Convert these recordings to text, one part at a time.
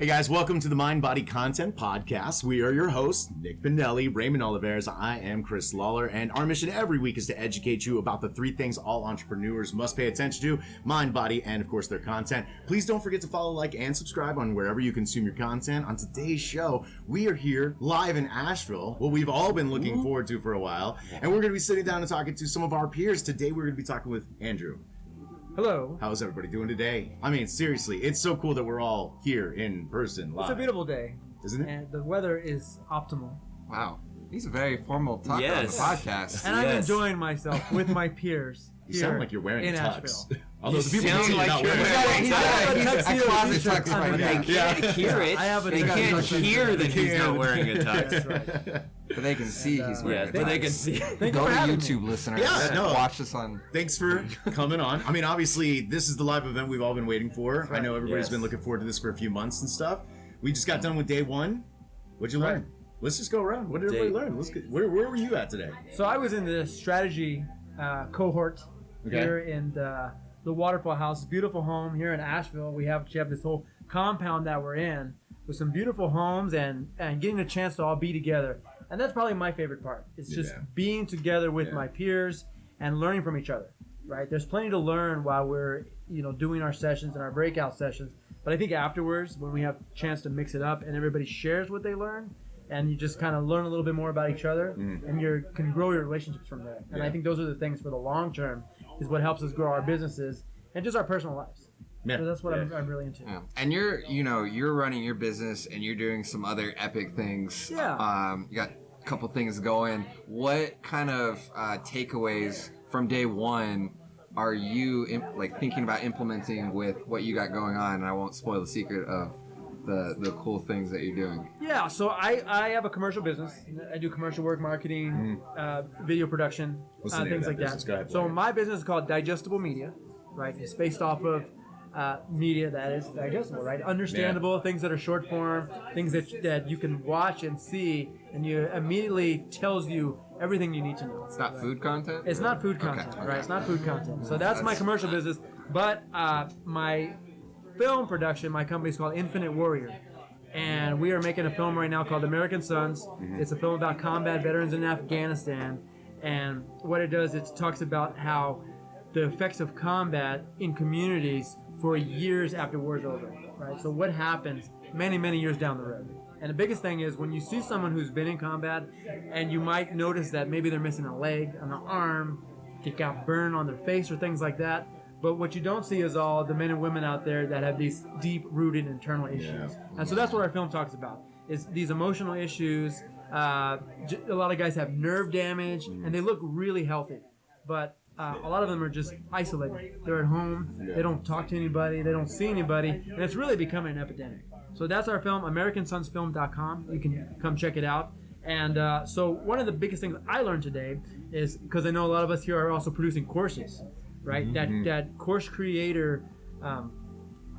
Hey guys, welcome to the Mind Body Content Podcast. We are your hosts, Nick Pinelli, Raymond Oliveras. I am Chris Lawler, and our mission every week is to educate you about the three things all entrepreneurs must pay attention to: mind, body, and of course their content. Please don't forget to follow, like, and subscribe on wherever you consume your content. On today's show, we are here live in Asheville, what we've all been looking forward to for a while, and we're going to be sitting down and talking to some of our peers. Today we're going to be talking with Andrew. Hello. How's everybody doing today? I mean, seriously, it's so cool that we're all here in person live. It's a beautiful day. Isn't it? And the weather is optimal. Wow. He's a very formal talker on the podcast. And I'm enjoying myself with my peers. You sound like you're wearing a tux. Asheville. Although the people sound can see like not you're wearing a a closet tux right They now. can't hear it. I have a They tux. can't hear that he's not wearing a tux. That's right. But they can see he's wearing a But they tux. can see. Thank Go you to for having YouTube, me. listeners. Yeah, no. Watch this on... Thanks for coming on. I mean, obviously, this is the live event we've all been waiting for. right. I know everybody's Yes. been looking forward to this for a few months and stuff. We just got done with day one. What'd you learn? Let's just go around. What did everybody learn? Let's get, where were you at today? So I was in the strategy cohort here in the Waterfall House. Beautiful home here in Asheville. We have this whole compound that we're in with some beautiful homes and getting a chance to all be together. And that's probably my favorite part. It's just being together with my peers and learning from each other, right? There's plenty to learn while we're, doing our sessions and our breakout sessions. But I think afterwards, when we have a chance to mix it up and everybody shares what they learn, and you just kind of learn a little bit more about each other, and you can grow your relationships from there. And I think those are the things for the long term is what helps us grow our businesses and just our personal lives. Yeah. So that's what I'm really into. Yeah. And you're running your business and you're doing some other epic things. Yeah. You got a couple things going. What kind of takeaways from day one are you thinking about implementing with what you got going on? And I won't spoil the secret of the cool things that you're doing. Yeah, so I have a commercial business. I do commercial work, marketing, video production, What's the name things of like that business? that. Go ahead, So Blaine. my business is called Digestible Media, right? It's based off of media that is digestible, right? Understandable, things that are short form, things that you can watch and see, and you immediately tells you everything you need to know. It's not food content? It's not food content, Okay. right? It's not food content. So that's my commercial business. But my film production, my company is called Infinite Warrior. And we are making a film right now called American Sons. It's a film about combat veterans in Afghanistan. And what it does, it talks about how the effects of combat in communities for years after war is over, right? So what happens many, many years down the road. And the biggest thing is when you see someone who's been in combat and you might notice that maybe they're missing a leg, an arm, they got burned on their face or things like that. But what you don't see is all the men and women out there that have these deep-rooted internal issues. And so that's what our film talks about, is these emotional issues. A lot of guys have nerve damage, and they look really healthy. But a lot of them are just isolated. They're at home. They don't talk to anybody. They don't see anybody. And it's really becoming an epidemic. So that's our film, AmericanSonsFilm.com. You can come check it out. And so one of the biggest things I learned today is, because I know a lot of us here are also producing courses, right? That course creator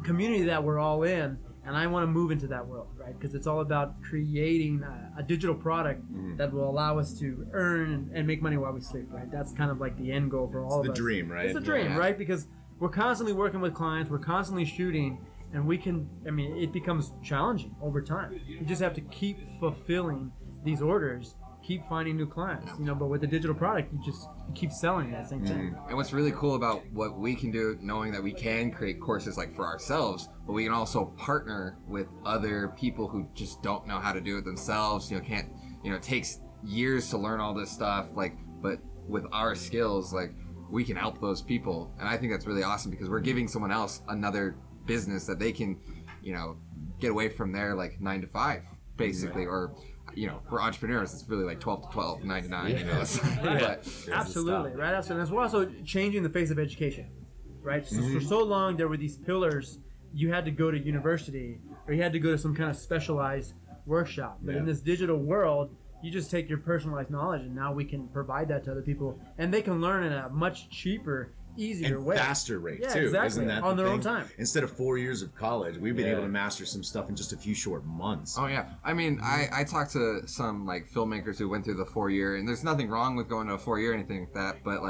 community that we're all in, and I want to move into that world, right? Because it's all about creating a digital product that will allow us to earn and make money while we sleep, right? That's kind of like the end goal for all of us. It's the dream, right? It's the dream, right? Because we're constantly working with clients, we're constantly shooting, and it becomes challenging over time. You just have to keep fulfilling these orders, keep finding new clients, but with the digital product, you keep selling that same thing. And what's really cool about what we can do, knowing that we can create courses like for ourselves, but we can also partner with other people who just don't know how to do it themselves. It takes years to learn all this stuff, but with our skills, we can help those people. And I think that's really awesome because we're giving someone else another business that they can, get away from their 9 to 5, basically, or for entrepreneurs, it's really 12 to 12, 9 to 9. Absolutely, right? Absolutely. And we're also changing the face of education, right? So for so long, there were these pillars. You had to go to university, or you had to go to some kind of specialized workshop. But in this digital world, you just take your personalized knowledge, and now we can provide that to other people, and they can learn in a much cheaper, easier and way. faster rate Yeah, too. exactly. Isn't that on the their thing? own time. Instead of 4 years of college, we've been able to master some stuff in just a few short months. Oh yeah, I mean, I talked to some filmmakers who went through the 4-year, and there's nothing wrong with going to a 4-year or anything like that, but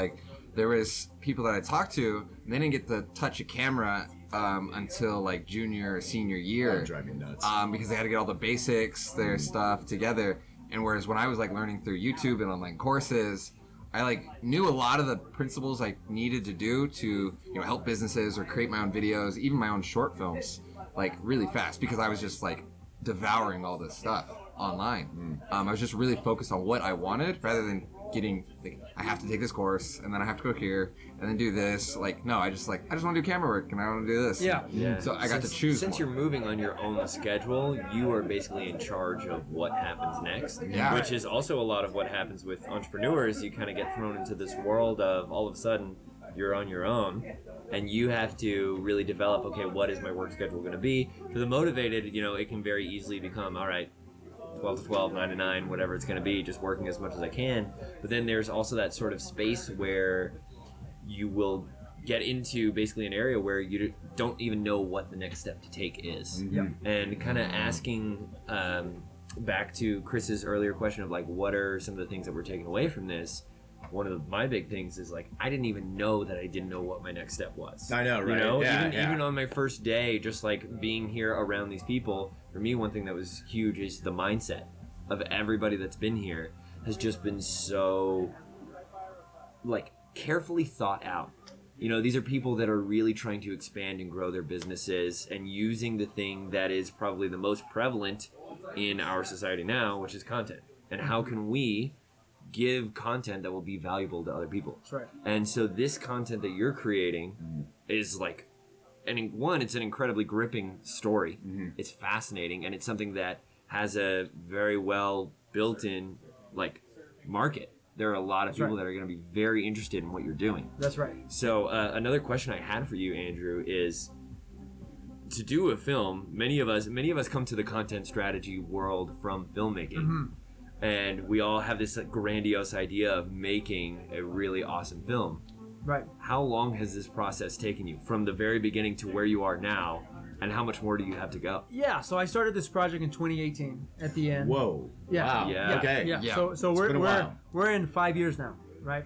there was people that I talked to, and they didn't get to touch a camera until like junior or senior year. That drive me nuts. Because they had to get all the basics, their stuff together. And whereas when I was like learning through YouTube and online courses, I like knew a lot of the principles I needed to do to help businesses or create my own videos, even my own short films, like really fast because I was just like devouring all this stuff online. I was just really focused on what I wanted rather than getting like I have to take this course and then I have to go here and then do this. Like no, I just want to do camera work and I want to do this. Yeah. So I got to choose. Since more. you're moving on your own schedule, you are basically in charge of what happens next. Yeah. Which is also a lot of what happens with entrepreneurs. You kind of get thrown into this world of all of a sudden you're on your own and you have to really develop, okay, what is my work schedule going to be? For the motivated, it can very easily become, all right, 12 to 12, 9 to 9, whatever it's going to be, just working as much as I can. But then there's also that sort of space where you will get into basically an area where you don't even know what the next step to take is. And kind of asking back to Chris's earlier question of like, what are some of the things that we're taking away from this? One of my big things is like I didn't even know that I didn't know what my next step was. I know, right? Even on my first day, just like being here around these people, for me, one thing that was huge is the mindset of everybody that's been here has just been so like carefully thought out. These are people that are really trying to expand and grow their businesses and using the thing that is probably the most prevalent in our society now, which is content. And how can we give content that will be valuable to other people? That's right. And so this content that you're creating is like, it's an incredibly gripping story. It's fascinating, and it's something that has a very well built-in like market. There are a lot of people that are going to be very interested in what you're doing. That's right. So another question I had for you, Andrew, is to do a film. Many of us come to the content strategy world from filmmaking. And we all have this grandiose idea of making a really awesome film. Right. How long has this process taken you from the very beginning to where you are now, and how much more do you have to go? Yeah, so I started this project in 2018 at the end. Whoa. Yeah. Wow. Yeah. Okay. Yeah. So It's been a while. we're in 5 years now, right?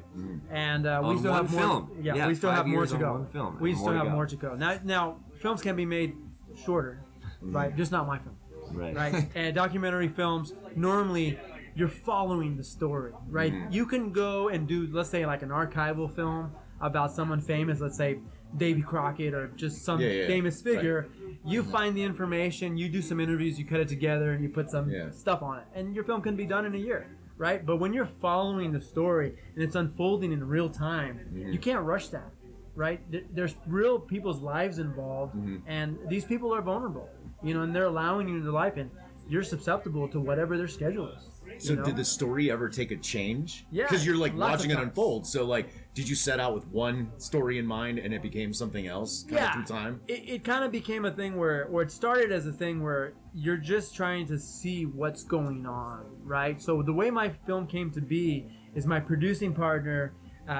And we On still one have more. film. Yeah, we still 5 have more years to on go. one film, We and still more to have go. more to go. Now films can be made shorter, right? Just not my film, right? And documentary films normally you're following the story, right? You can go and do, let's say, like an archival film about someone famous, let's say Davy Crockett or just some famous figure. You find the information, you do some interviews, you cut it together, and you put some stuff on it. And your film can be done in a year, right? But when you're following the story and it's unfolding in real time, you can't rush that, right? There's real people's lives involved, and these people are vulnerable, and they're allowing you into life, and you're susceptible to whatever their schedule is. So did the story ever take a change? Yeah, Because you're like lots watching of it times. unfold. So like, did you set out with one story in mind and it became something else kind of through time? It kind of became a thing where it started as a thing where you're just trying to see what's going on, right? So the way my film came to be is my producing partner,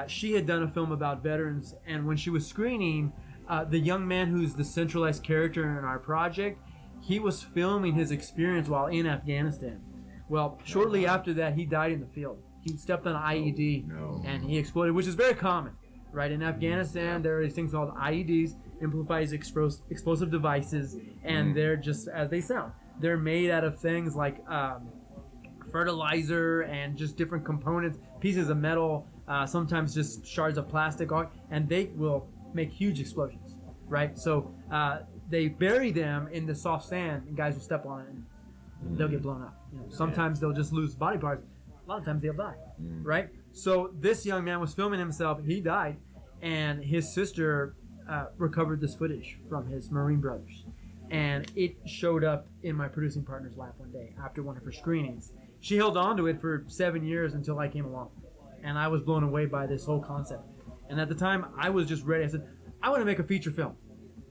she had done a film about veterans, and when she was screening, the young man who's the centralized character in our project, he was filming his experience while in Afghanistan. Well, shortly after that, he died in the field. He stepped on an IED and he exploded, which is very common, right? In Afghanistan, there are these things called IEDs, improvised explosive devices, and they're just as they sound. They're made out of things like fertilizer and just different components, pieces of metal, sometimes just shards of plastic, and they will make huge explosions, right? So they bury them in the soft sand, and guys will step on it and they'll get blown up. Sometimes they'll just lose body parts. A lot of times they'll die, right? So this young man was filming himself. He died, and his sister recovered this footage from his Marine brothers. And it showed up in my producing partner's lap one day after one of her screenings. She held on to it for 7 years until I came along. And I was blown away by this whole concept. And at the time, I was just ready. I said, I want to make a feature film.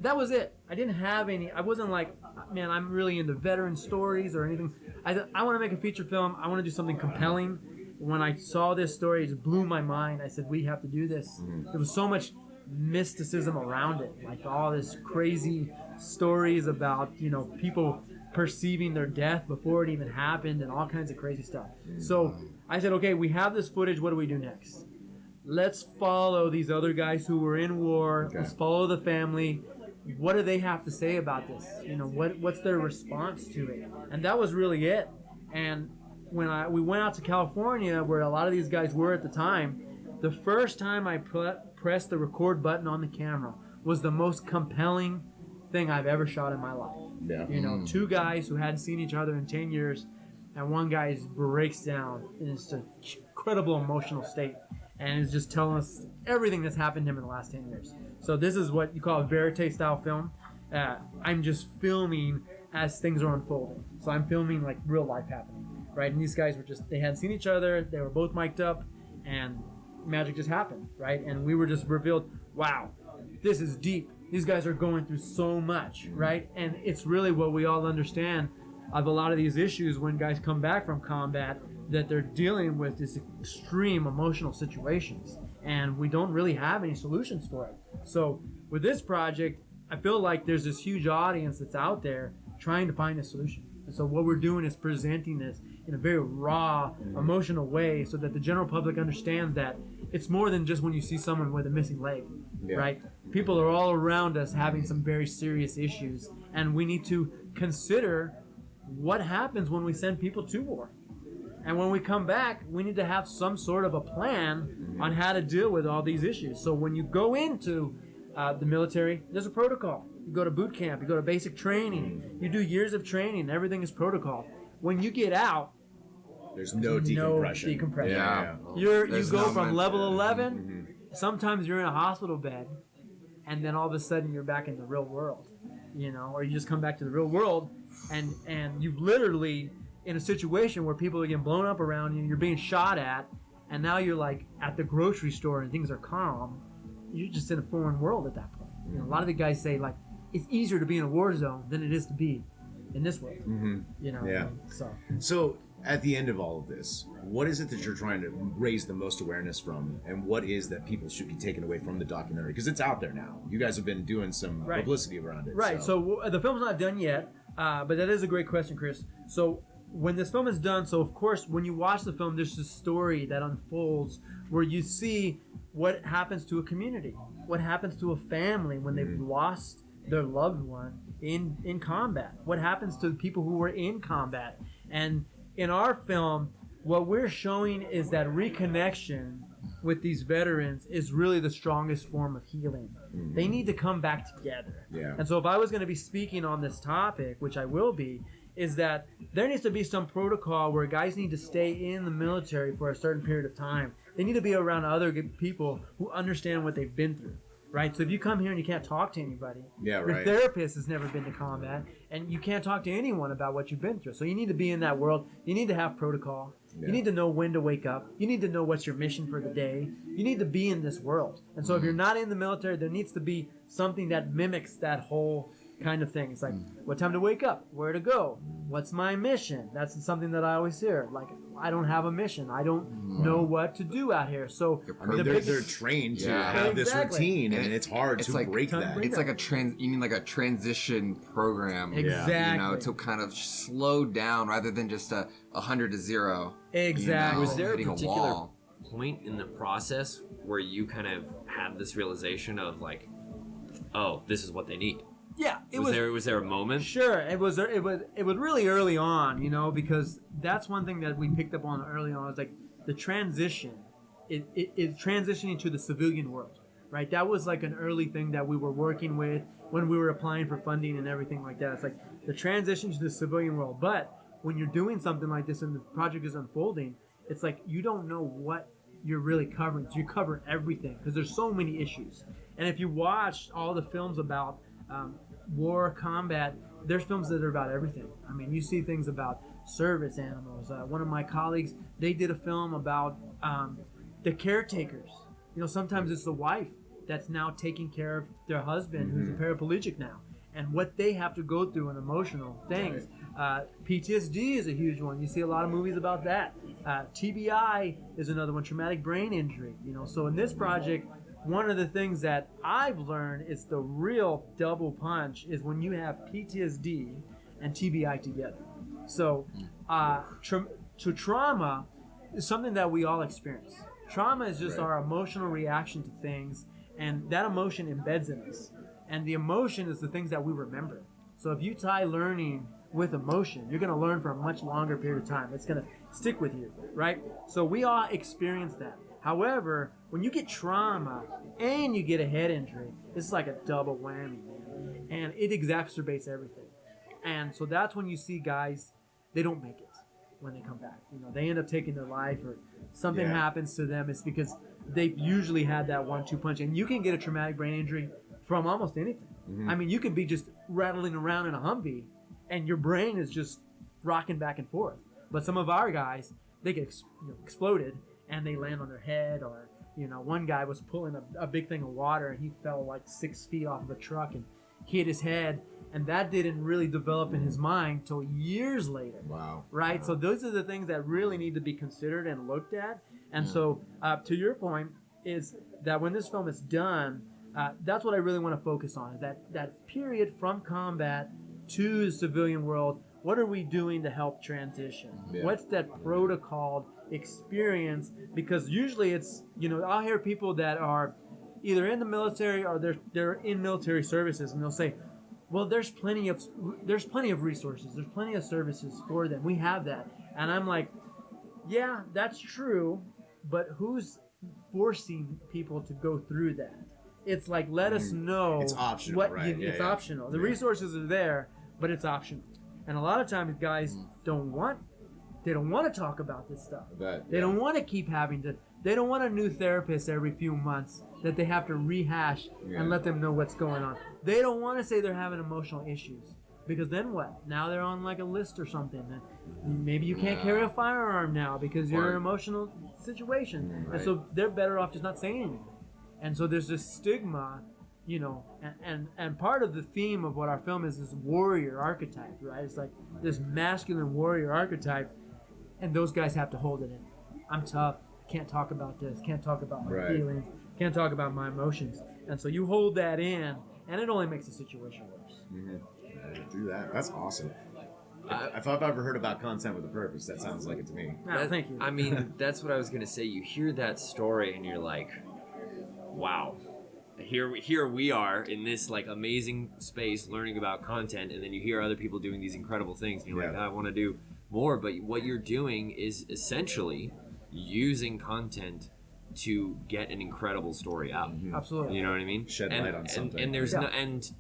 That was it. I didn't have any, I wasn't like, man, I'm really into veteran stories or anything. I said, I want to make a feature film. I want to do something compelling. When I saw this story, it just blew my mind. I said, we have to do this. There was so much mysticism around it, like all this crazy stories about, people perceiving their death before it even happened and all kinds of crazy stuff. So I said, okay, we have this footage. What do we do next? Let's follow these other guys who were in war. Let's follow the family. what do they have to say about this? You know, what's their response to it? And that was really it. And when we went out to California, where a lot of these guys were at the time, the first time I pressed the record button on the camera was the most compelling thing I've ever shot in my life. Yeah. You know, two guys who hadn't seen each other in 10 years, and one guy breaks down in this incredible emotional state and is just telling us everything that's happened to him in the last 10 years. So this is what you call a verite style film. I'm just filming as things are unfolding. So I'm filming like real life happening, right? And these guys were they hadn't seen each other, they were both mic'd up, and magic just happened, right? And we were just revealed, wow, this is deep. These guys are going through so much, right? And it's really what we all understand of a lot of these issues when guys come back from combat, that they're dealing with these extreme emotional situations, and we don't really have any solutions for it. So with this project, I feel like there's this huge audience that's out there trying to find a solution. And so what we're doing is presenting this in a very raw, emotional way so that the general public understands that it's more than just when you see someone with a missing leg, right? People are all around us having some very serious issues, and we need to consider what happens when we send people to war. And when we come back, we need to have some sort of a plan on how to deal with all these issues. So when you go into the military, there's a protocol. You go to boot camp, you go to basic training, you do years of training, everything is protocol. When you get out, there's no decompression. Yeah. You go from level 11, sometimes you're in a hospital bed, and then all of a sudden you're back in the real world, you know, or you just come back to the real world, and you've literally in a situation where people are getting blown up around you, you're being shot at, and now you're like at the grocery store and things are calm. You're just in a foreign world at that point. You know, a lot of the guys say like it's easier to be in a war zone than it is to be in this world. You know. Yeah. So at the end of all of this, what is it that you're trying to raise the most awareness from, and what is that people should be taking away from the documentary? Because it's out there now. You guys have been doing some publicity around it. Right. So the film's not done yet, but that is a great question, Chris. So when this film is done, so of course when you watch the film, there's this story that unfolds where you see what happens to a community, what happens to a family when they've lost their loved one in combat, what happens to the people who were in combat. And in our film, what we're showing is that reconnection with these veterans is really the strongest form of healing. They need to come back together. And so if I was going to be speaking on this topic, which I will be, is that there needs to be some protocol where guys need to stay in the military for a certain period of time. They need to be around other good people who understand what they've been through, right? So if you come here and you can't talk to anybody, your therapist has never been to combat, and you can't talk to anyone about what you've been through. So you need to be in that world. You need to have protocol. You need to know when to wake up. You need to know what's your mission for the day. You need to be in this world. And so if you're not in the military, there needs to be something that mimics that whole kind of thing. It's like, what time to wake up? Where to go? What's my mission? That's something that I always hear. Like, I don't have a mission. I don't know what to do out here. So I mean, they're trained to have this routine, and it's hard to break that. It's like you mean like a transition program. Exactly. You know, to kind of slow down rather than just a 100 to 0. Exactly. Was there a particular point in the process where you kind of had this realization of like, oh, this is what they need? Yeah, was there a moment? Sure, it was really early on, you know, because that's one thing that we picked up on early on. Was like the transition, it transitioning to the civilian world, right? That was like an early thing that we were working with when we were applying for funding and everything like that. It's like the transition to the civilian world. But when you're doing something like this and the project is unfolding, it's like you don't know what you're really covering. So you cover everything because there's so many issues. And if you watch all the films about war, combat, there's films that are about everything. I mean, you see things about service animals. One of my colleagues, they did a film about the caretakers. You know, sometimes it's the wife that's now taking care of their husband who's a paraplegic now, and what they have to go through and emotional things. PTSD is a huge one. You see a lot of movies about that. TBI is another one, traumatic brain injury. You know, so in this project, one of the things that I've learned is the real double punch is when you have PTSD and TBI together. So trauma is something that we all experience. Trauma is just our emotional reaction to things, and that emotion embeds in us. And the emotion is the things that we remember. So if you tie learning with emotion, you're going to learn for a much longer period of time. It's going to stick with you, right? So we all experience that. However, when you get trauma and you get a head injury, it's like a double whammy, man. And it exacerbates everything. And so that's when you see guys, they don't make it when they come back. You know, they end up taking their life or something happens to them. It's because they've usually had that 1-2 punch. And you can get a traumatic brain injury from almost anything. I mean, you can be just rattling around in a Humvee and your brain is just rocking back and forth. But some of our guys, they get exploded and they land on their head, or, you know, one guy was pulling a big thing of water and he fell like 6 feet off of a truck and hit his head, and that didn't really develop in his mind till years later. Wow. Right? So those are the things that really need to be considered and looked at. And so to your point is that when this film is done, that's what I really want to focus on, is that period from combat to the civilian world. What are we doing to help transition? Yeah. What's that protocol experience? Because usually it's, you know, I'll hear people that are either in the military or they're in military services, and they'll say, well, there's plenty of resources, there's plenty of services for them, we have that. And I'm like, yeah, that's true, but who's forcing people to go through that? It's like, let us know. It's optional, right? It's optional. The resources are there, but it's optional. And a lot of times guys don't want to talk about this stuff. They don't want to keep having to. They don't want a new therapist every few months that they have to rehash and let them know what's going on. They don't want to say they're having emotional issues, because then what? Now they're on like a list or something. And maybe you can't carry a firearm now because you're in an emotional situation. And so they're better off just not saying anything. And so there's this stigma, you know, and part of the theme of what our film is this warrior archetype, right? It's like this masculine warrior archetype, and those guys have to hold it in. I'm tough. Can't talk about this. Can't talk about my feelings. Can't talk about my emotions. And so you hold that in, and it only makes the situation worse. Do that. That's awesome. If I've ever heard about content with a purpose, that sounds like it to me. Thank you. I mean, that's what I was gonna say. You hear that story and you're like, wow. Here we are in this like amazing space learning about content, and then you hear other people doing these incredible things and you're like, I want to do more. But what you're doing is essentially using content to get an incredible story out. Absolutely. You know what I mean? Shed light on something. And there's and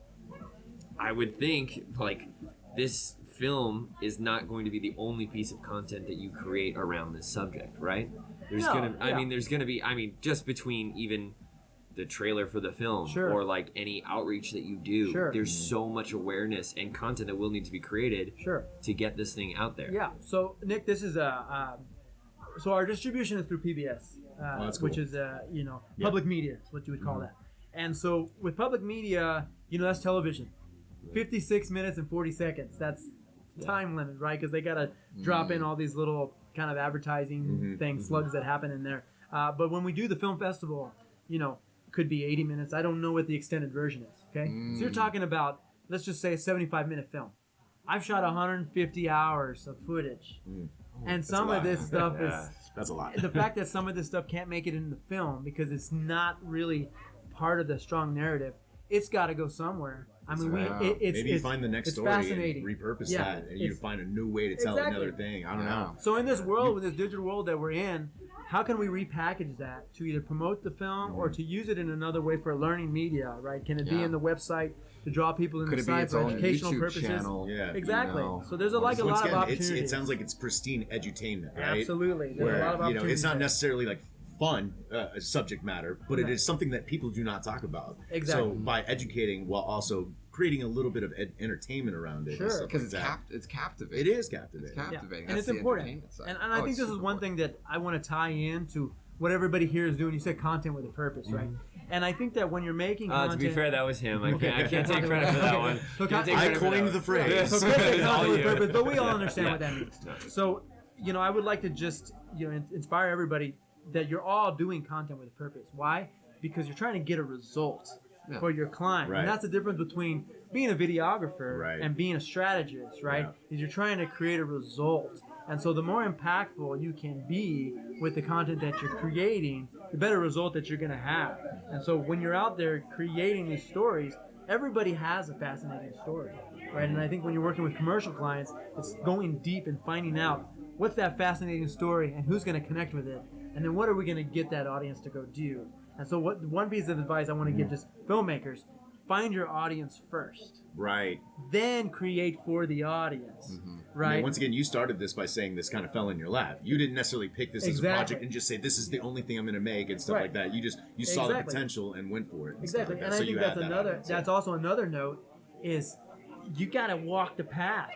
I would think like this film is not going to be the only piece of content that you create around this subject, right? There's there's gonna be just between even the trailer for the film or like any outreach that you do, there's so much awareness and content that will need to be created to get this thing out there. Yeah. So Nick, this is so our distribution is through PBS, which is public media is what you would call that. And so with public media, you know, that's television. 56 minutes and 40 seconds. That's time limit, right? Because they gotta drop in all these little kind of advertising things, slugs that happen in there. But when we do the film festival, you know, could be 80 minutes. I don't know what the extended version is. Okay, so you're talking about, let's just say, a 75-minute film. I've shot 150 hours of footage, and some of this stuff is that's a lot. The fact that some of this stuff can't make it in the film because it's not really part of the strong narrative. It's got to go somewhere. I mean, maybe you find the next story fascinating. and repurpose that, and you find a new way to tell another thing. I don't know. So in this world, with this digital world that we're in, how can we repackage that to either promote the film or to use it in another way for learning media, right? Can it be in the website to draw people in the site for educational purposes? Channel? Yeah, exactly. You know. So there's a lot of opportunities. It sounds like it's pristine edutainment, right? Absolutely. There's a lot of opportunities. It's not necessarily like fun subject matter, but it is something that people do not talk about. Exactly. So by educating while also creating a little bit of entertainment around it. Sure, because it's captivating. It is captivating. It's captivating. And it's important. And I think this is one thing that I want to tie into what everybody here is doing. You said content with a purpose, right? And I think that when you're making content... To be fair, that was him. I can't take credit for that one. I coined the phrase. So content with purpose, but we all understand what that means. So, you know, I would like to just, you know, inspire everybody that you're all doing content with a purpose. Why? Because you're trying to get a result for your client. Right. And that's the difference between being a videographer and being a strategist, right? Is you're trying to create a result. And so the more impactful you can be with the content that you're creating, the better result that you're going to have. And so when you're out there creating these stories, everybody has a fascinating story, right? And I think when you're working with commercial clients, it's going deep and finding out what's that fascinating story and who's going to connect with it, and then what are we going to get that audience to go do. And so one piece of advice I want to give just filmmakers, find your audience first. Right. Then create for the audience. Right. I mean, once again, you started this by saying this kind of fell in your lap. You didn't necessarily pick this as a project and just say this is the only thing I'm going to make and stuff like that. You saw the potential and went for it. Exactly. And I think that's also another note is you got to walk the path.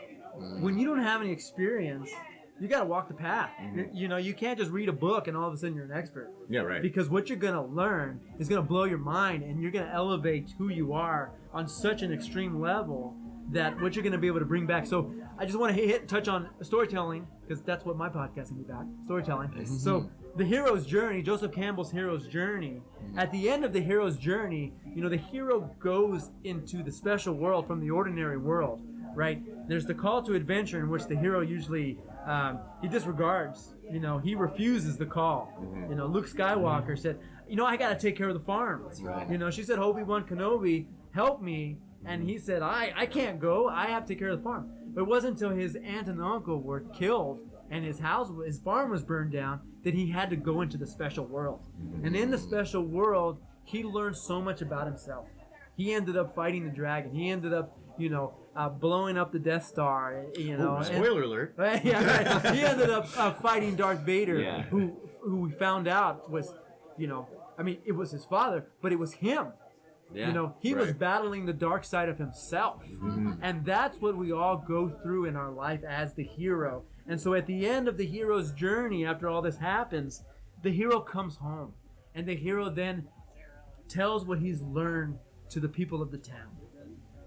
When you don't have any experience, you got to walk the path. You know, you can't just read a book and all of a sudden you're an expert. Yeah, right. Because what you're going to learn is going to blow your mind, and you're going to elevate who you are on such an extreme level that what you're going to be able to bring back. So I just want to touch on storytelling, because that's what my podcast can be about, storytelling. So the hero's journey, Joseph Campbell's hero's journey, at the end of the hero's journey, you know, the hero goes into the special world from the ordinary world, right? There's the call to adventure, in which the hero usually he disregards. You know, he refuses the call. You know, Luke Skywalker said, you know, I got to take care of the farm. You know, she said, Obi-Wan Kenobi, help me. And he said, I can't go. I have to take care of the farm. But it wasn't until his aunt and uncle were killed and his farm was burned down that he had to go into the special world. And in the special world, he learned so much about himself. He ended up fighting the dragon. He ended up, you know, blowing up the Death Star. You know, spoiler alert. Yeah, right. He ended up fighting Darth Vader, who we found out was, you know, I mean, it was his father, but it was him. Yeah, you know, he was battling the dark side of himself. And that's what we all go through in our life as the hero. And so at the end of the hero's journey, after all this happens, the hero comes home. And the hero then tells what he's learned to the people of the town.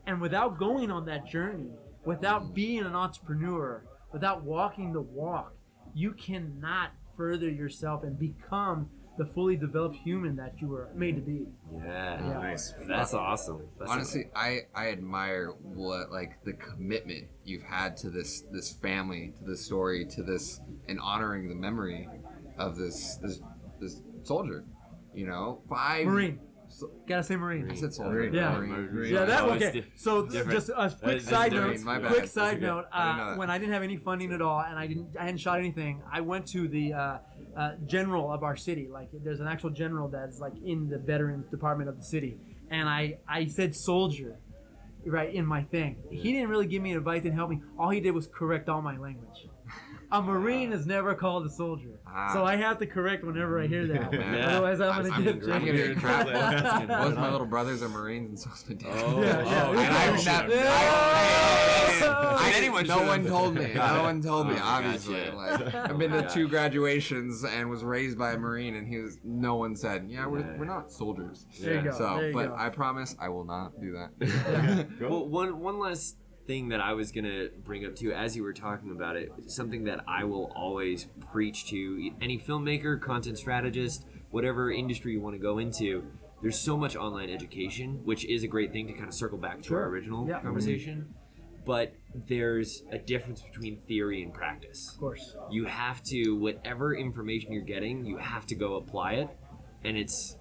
And without going on that journey, without being an entrepreneur, without walking the walk, you cannot further yourself and become the fully developed human that you were made to be. Yeah. Nice. That's awesome. Honestly, I admire what, like, the commitment you've had to this family, to this story, to this, and honoring the memory of this soldier. You know, Marine. Gotta say Marine. I said soldier. Yeah. Marine. Yeah, that okay. So just a quick side note. Quick side note. When I didn't have any funding at all, and I hadn't shot anything, I went to the general of our city. Like, there's an actual general that's like in the veterans department of the city, and I said soldier, right, in my thing. He didn't really give me advice, didn't help me. All he did was correct all my language. A Marine is never called a soldier, so I have to correct whenever I hear that. Otherwise, I'm gonna get in trouble. Both my little brothers are Marines, and so is my dad. No one told me. No one told me. Obviously, like, I've been to 2 graduations and was raised by a Marine, and no one said, "Yeah, we're not soldiers." There you go. So, but I promise I will not do that. Well, one last thing that I was gonna bring up too, as you were talking about it, something that I will always preach to any filmmaker, content strategist, whatever industry you want to go into. There's so much online education, which is a great thing to kind of circle back to our original conversation. But there's a difference between theory and practice. Of course. You have to, whatever information you're getting, you have to go apply it. And it's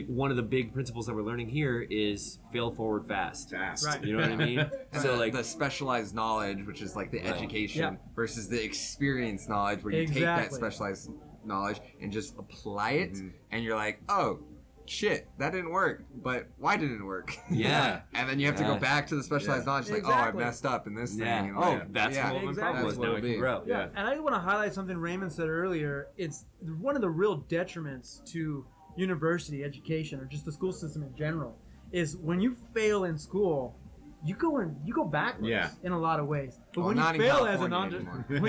one of the big principles that we're learning here is fail forward fast. Right. You know what I mean? So like the specialized knowledge, which is like the education, versus the experience knowledge, where you take that specialized knowledge and just apply it, and you're like, oh, shit, that didn't work, but why didn't it work? Yeah. And then you have to go back to the specialized knowledge, like, oh, I messed up in this thing. And that's what my problem was. Now I can grow. Yeah. And I want to highlight something Raymond said earlier. It's one of the real detriments to university education, or just the school system in general, is when you fail in school, you go backwards in a lot of ways. But when you fail as an entrepreneur, can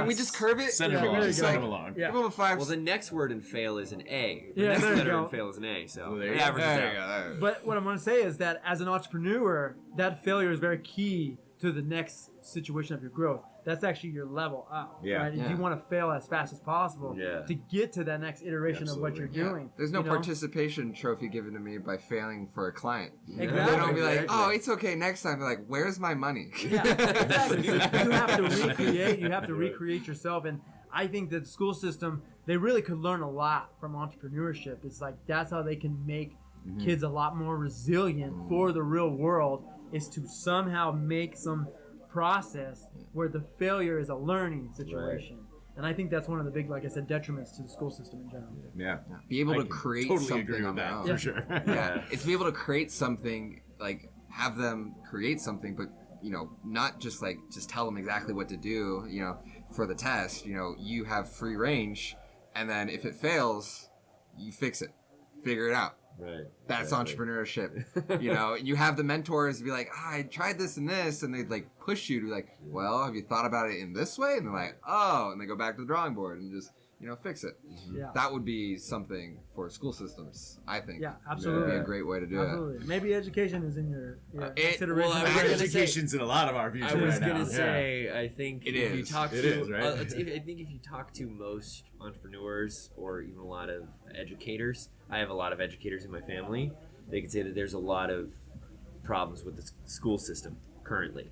we just curve it? Send them along. Give them a 5. Well, the next word in fail is an A. The Yeah, next there you letter go. in fail is an A. So There it you go. averages out. But what I'm going to say is that as an entrepreneur, that failure is very key to the next situation of your growth. That's actually your level up. Right? You want to fail as fast as possible to get to that next iteration of what you're doing. There's no participation trophy given to me by failing for a client. Exactly. They don't be like, oh, it's okay next time. They're like, where's my money? Exactly. So you have to recreate. You have to recreate yourself. And I think that the school system, they really could learn a lot from entrepreneurship. It's like that's how they can make kids a lot more resilient for the real world, is to somehow make some process where the failure is a learning situation. And I think that's one of the big, like I said, detriments to the school system in general. Yeah. Be able to create totally something agree with on their that, own. for sure. Yeah, it's to be able to create something, like have them create something, but not just tell them exactly what to do, for the test. You have free range, and then if it fails, you fix it, figure it out. Right. That's entrepreneurship. You have the mentors be like, I tried this and this, and they'd like push you to be like, well, have you thought about it in this way? And they're like, oh, and they go back to the drawing board and just fix it. Yeah. That would be something for school systems, I think. Yeah, absolutely. Would be a great way to do it. Maybe education is in your consideration. well, I was gonna say- Education's in a lot of our future I was right now. gonna say, I think It if you is. talk It to, is, right? I think if you talk to most entrepreneurs or even a lot of educators, I have a lot of educators in my family. They can say that there's a lot of problems with the school system currently.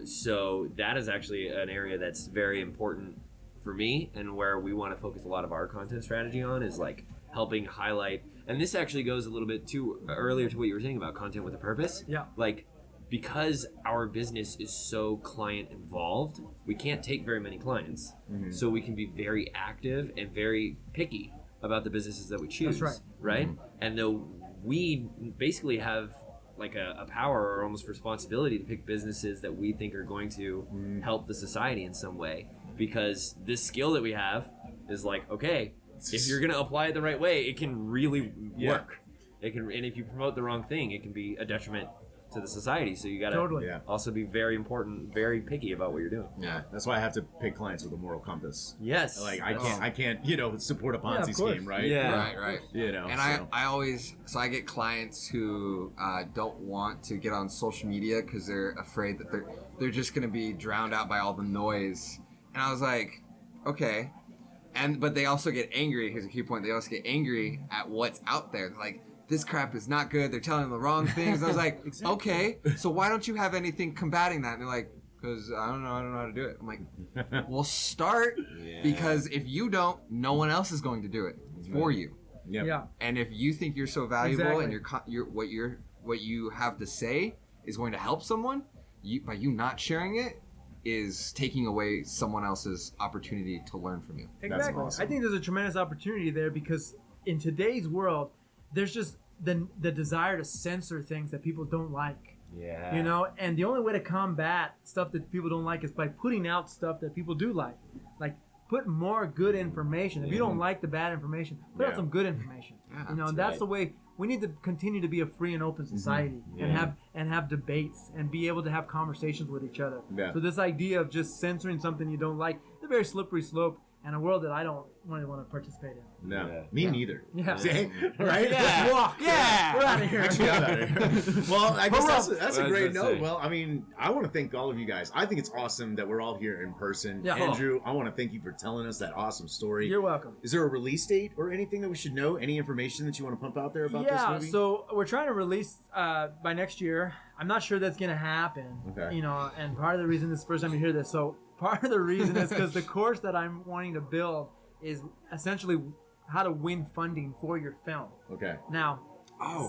So that is actually an area that's very important for me, and where we want to focus a lot of our content strategy on is like helping highlight. And this actually goes a little bit too earlier to what you were saying about content with a purpose. Yeah. Like, because our business is so client involved, we can't take very many clients. So we can be very active and very picky about the businesses that we choose. That's right. And though we basically have like a power or almost responsibility to pick businesses that we think are going to help the society in some way, because this skill that we have is like, okay, if you're going to apply it the right way, it can really work. It can, and if you promote the wrong thing, it can be a detriment to the society. So you got to Totally. also be very important, very picky about what you're doing. Yeah, that's why I have to pick clients with a moral compass. Yes. Like I can't, support a Yeah, Ponzi of course. scheme, right? Yeah. Right. And so. I always, I get clients who don't want to get on social media because they're afraid that they're just going to be drowned out by all the noise. And I was like, okay. But they also get angry. Here's a key point. They also get angry at what's out there. They're like, this crap is not good. They're telling them the wrong things. I was like, okay, so why don't you have anything combating that? And they're like, because I don't know how to do it. I'm like, well, start, because if you don't, no one else is going to do it for you. Yep. Yeah. And if you think you're so valuable Exactly. and what you have to say is going to help someone, by you not sharing it is taking away someone else's opportunity to learn from you. Exactly. awesome. I think there's a tremendous opportunity there, because in today's world, there's just the desire to censor things that people don't like. Yeah. And the only way to combat stuff that people don't like is by putting out stuff that people do like. Like, put more good information. If you don't like the bad information, put out some good information. Yeah, And that's the way we need to continue to be a free and open society, and have debates and be able to have conversations with each other. Yeah. So this idea of just censoring something you don't like, it's a very slippery slope, and a world that I don't really want to participate in. No, Yeah. me neither. Yeah. See? Right? Let's walk. Yeah. We're out of here. Actually, I'm out of here. Well, I guess that's a What great was I gonna note. say? Well, I mean, I want to thank all of you guys. I think it's awesome that we're all here in person. Yeah. Andrew, I want to thank you for telling us that awesome story. You're welcome. Is there a release date or anything that we should know? Any information that you want to pump out there about this Yeah, movie? so we're trying to release by next year. I'm not sure that's going to happen. Okay. And part of the reason this is the first time you hear this. So part of the reason is because the course that I'm wanting to build is essentially how to win funding for your film. Okay. Now,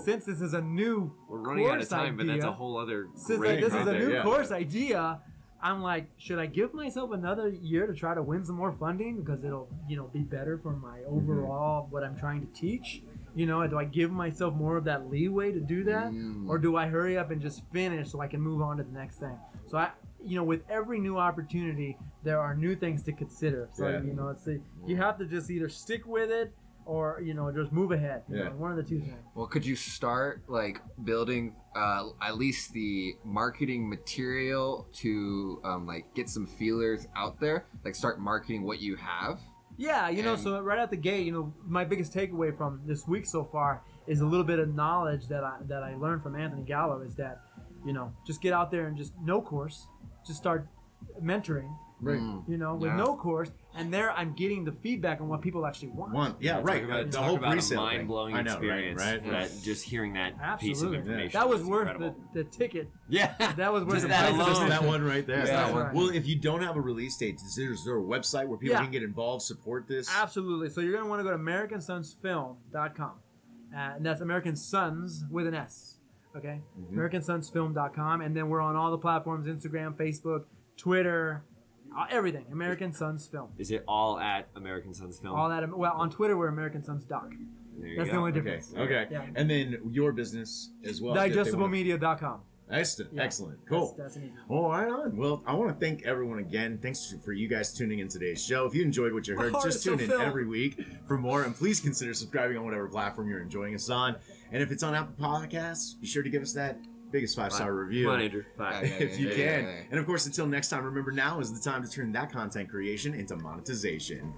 since this is a new We're running out of course time, but that's a idea, whole other since great this is a content. new yeah. course idea, I'm like, should I give myself another year to try to win some more funding, because it'll, be better for my overall what I'm trying to teach? Do I give myself more of that leeway to do that, or do I hurry up and just finish so I can move on to the next thing? So with every new opportunity, there are new things to consider. So you have to just either stick with it or just move ahead. One of the two things. Well, could you start like building at least the marketing material to like get some feelers out there, like start marketing what you have? Yeah, so right out the gate, my biggest takeaway from this week so far is a little bit of knowledge that I learned from Anthony Gallo, is that, just get out there and just no course, just start mentoring, Right. You know, with Yeah. no course, and there I'm getting the feedback on what people actually want. Yeah, right. The whole Talk about a pre-sale thing. mind-blowing I know, experience. right? That just hearing that piece of Absolutely. information. That was is worth incredible. the ticket. Yeah. That was worth Just the that price of alone. Just that one right there. Yeah. That's right. Well, if you don't have a release date, is there a website where people Yeah. can get involved, support this? Absolutely. So you're going to want to go to AmericanSonsFilm.com. And that's American Sons with an S. Okay? AmericanSonsFilm.com. And then we're on all the platforms, Instagram, Facebook, Twitter, everything. American Sons Film. Is it all at American Sons Film? All that. Well, on Twitter, we're American Sons Doc. There you That's go. the only Okay. difference. Okay. Yeah. And then your business as well. if they wanna- DigestibleMedia.com. Excellent. Yeah. Excellent. Cool. That's an easy one. Well, right on. Well, I want to thank everyone again. Thanks for you guys tuning in today's show. If you enjoyed what you heard, heart just is so tune in filled. every week for more. And please consider subscribing on whatever platform you're enjoying us on. And if it's on Apple Podcasts, be sure to give us that biggest 5-star review. Come on, Andrew. Five. If you Yeah, can. yeah, yeah. And of course, until next time, remember now is the time to turn that content creation into monetization.